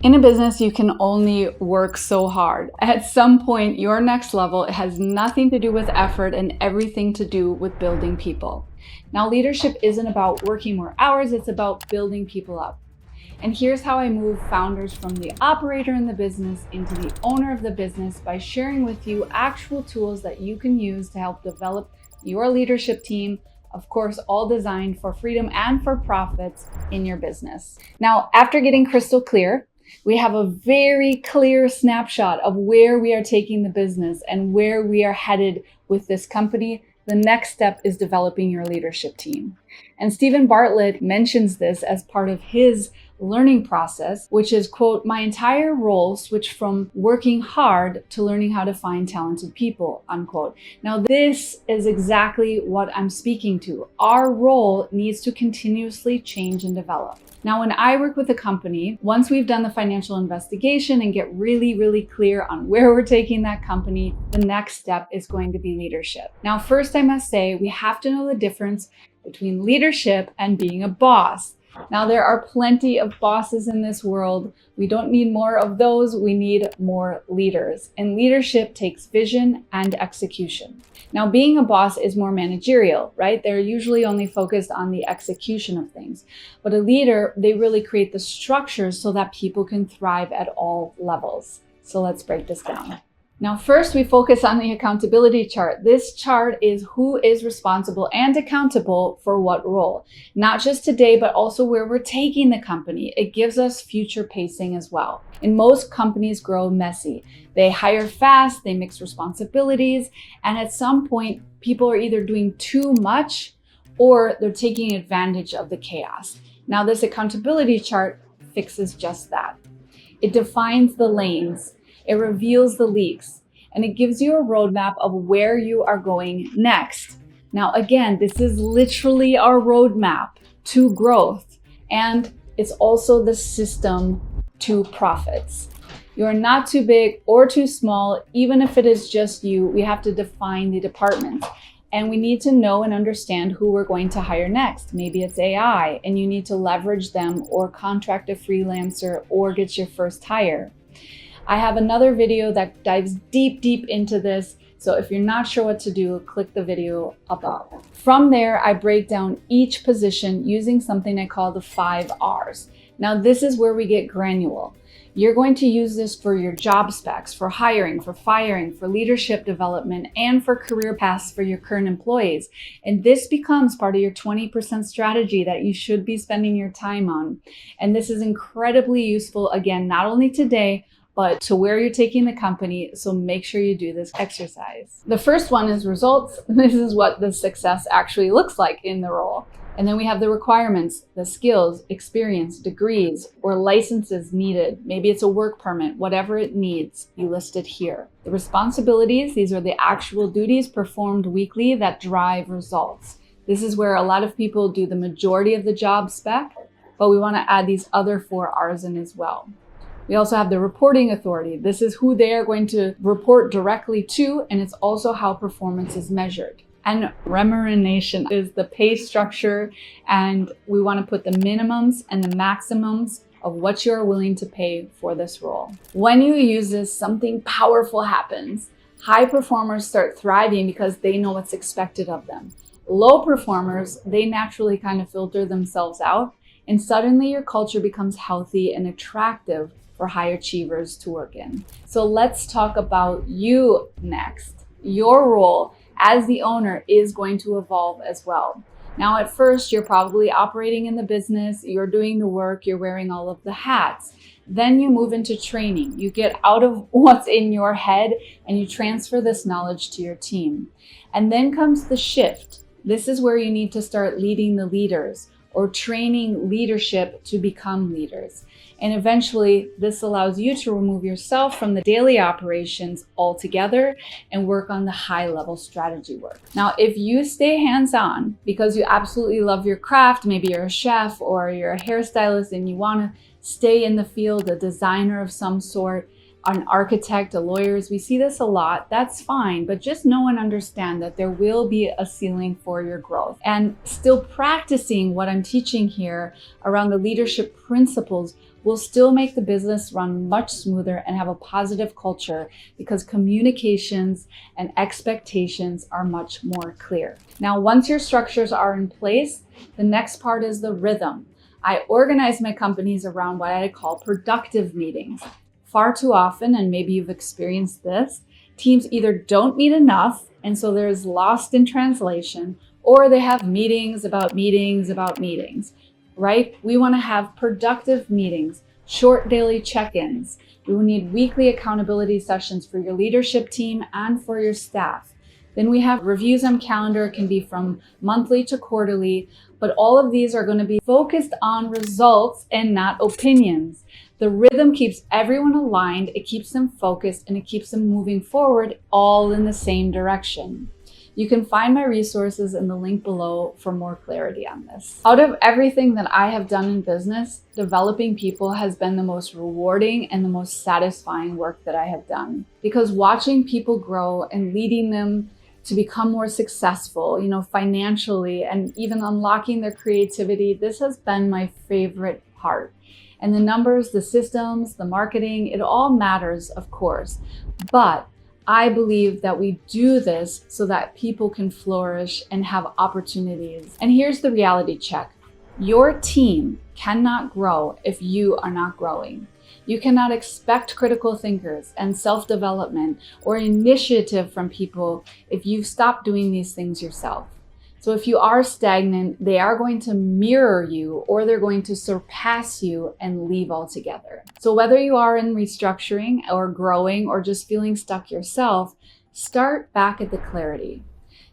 In a business, you can only work so hard. At some point, your next level has nothing to do with effort and everything to do with building people. Now, leadership isn't about working more hours, it's about building people up. And here's how I move founders from the operator in the business into the owner of the business by sharing with you actual tools that you can use to help develop your leadership team. Of course, all designed for freedom and for profits in your business. Now, after getting crystal clear, we have a very clear snapshot of where we are taking the business and where we are headed with this company. The next step is developing your leadership team. And Stephen Bartlett mentions this as part of his learning process, which is, quote, "My entire role switched from working hard to learning how to find talented people," unquote. Now, this is exactly what I'm speaking to. Our role needs to continuously change and develop. Now, when I work with a company, once we've done the financial investigation and get really clear on where we're taking that company, the next step is going to be leadership. Now, first, I must say, we have to know the difference between leadership and being a boss. Now, there are plenty of bosses in this world. We don't need more of those. We need more leaders. And leadership takes vision and execution. Now, being a boss is more managerial, right? They're usually only focused on the execution of things. But a leader, they really create the structures so that people can thrive at all levels. So let's break this down. Now, first, we focus on the accountability chart. This chart is who is responsible and accountable for what role, not just today, but also where we're taking the company. It gives us future pacing as well. And most companies grow messy. They hire fast, they mix responsibilities, and at some point, people are either doing too much or they're taking advantage of the chaos. Now, this accountability chart fixes just that. It defines the lanes. It reveals the leaks, and it gives you a roadmap of where you are going next. Now, again, this is literally our roadmap to growth, and it's also the system to profits. You're not too big or too small. Even if it is just you, we have to define the departments. And we need to know and understand who we're going to hire next. Maybe it's AI, and you need to leverage them or contract a freelancer or get your first hire. I have another video that dives deep into this. So if you're not sure what to do, click the video above. From there, I break down each position using something I call the 5 R's. Now, this is where we get granular. You're going to use this for your job specs, for hiring, for firing, for leadership development, and for career paths for your current employees. And this becomes part of your 20% strategy that you should be spending your time on. And this is incredibly useful, again, not only today, but to where you're taking the company. So make sure you do this exercise. The first one is results. This is what the success actually looks like in the role. And then we have the requirements, the skills, experience, degrees, or licenses needed. Maybe it's a work permit, whatever it needs, you list it here. The responsibilities, these are the actual duties performed weekly that drive results. This is where a lot of people do the majority of the job spec, but we want to add these other 4 R's in as well. We also have the reporting authority. This is who they are going to report directly to, and it's also how performance is measured. And remuneration is the pay structure, and we want to put the minimums and the maximums of what you are willing to pay for this role. When you use this, something powerful happens. High performers start thriving because they know what's expected of them. Low performers, they naturally kind of filter themselves out, and suddenly your culture becomes healthy and attractive for high achievers to work in. So let's talk about you next. Your role as the owner is going to evolve as well. Now, at first, you're probably operating in the business, you're doing the work, you're wearing all of the hats. Then you move into training. You get out of what's in your head and you transfer this knowledge to your team. And then comes the shift. This is where you need to start leading the leaders or training leadership to become leaders. And eventually, this allows you to remove yourself from the daily operations altogether and work on the high-level strategy work. Now, if you stay hands-on because you absolutely love your craft, maybe you're a chef or you're a hairstylist and you want to stay in the field, a designer of some sort, an architect, a lawyer, we see this a lot, that's fine, but just know and understand that there will be a ceiling for your growth. And still practicing what I'm teaching here around the leadership principles will still make the business run much smoother and have a positive culture because communications and expectations are much more clear. Now, once your structures are in place, the next part is the rhythm. I organize my companies around what I call productive meetings. Far too often, and maybe you've experienced this, teams either don't meet enough, and so there's lost in translation, or they have meetings about meetings about meetings, right? We want to have productive meetings, short daily check-ins. We will need weekly accountability sessions for your leadership team and for your staff. Then we have reviews on calendar. It can be from monthly to quarterly, but all of these are going to be focused on results and not opinions. The rhythm keeps everyone aligned, it keeps them focused, and it keeps them moving forward all in the same direction. You can find my resources in the link below for more clarity on this. Out of everything that I have done in business, developing people has been the most rewarding and the most satisfying work that I have done. Because watching people grow and leading them to become more successful, financially, and even unlocking their creativity, this has been my favorite part. And the numbers, the systems, the marketing, it all matters, of course. But I believe that we do this so that people can flourish and have opportunities. And here's the reality check. Your team cannot grow if you are not growing. You cannot expect critical thinkers and self-development or initiative from people if you stop doing these things yourself. So if you are stagnant, they are going to mirror you or they're going to surpass you and leave altogether. So whether you are in restructuring or growing or just feeling stuck yourself, start back at the clarity.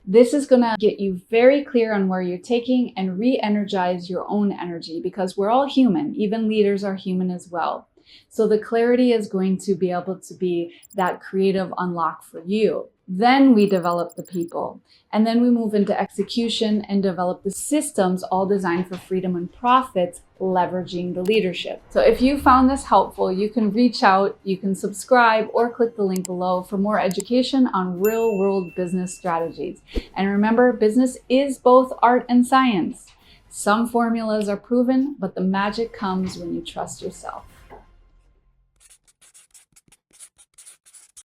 This is going to get you very clear on where you're taking and re-energize your own energy because we're all human. Even leaders are human as well. So the clarity is going to be able to be that creative unlock for you. Then we develop the people, and then we move into execution and develop the systems all designed for freedom and profits, leveraging the leadership. So if you found this helpful, you can reach out, you can subscribe, or click the link below for more education on real-world business strategies. And remember, business is both art and science. Some formulas are proven, but the magic comes when you trust yourself.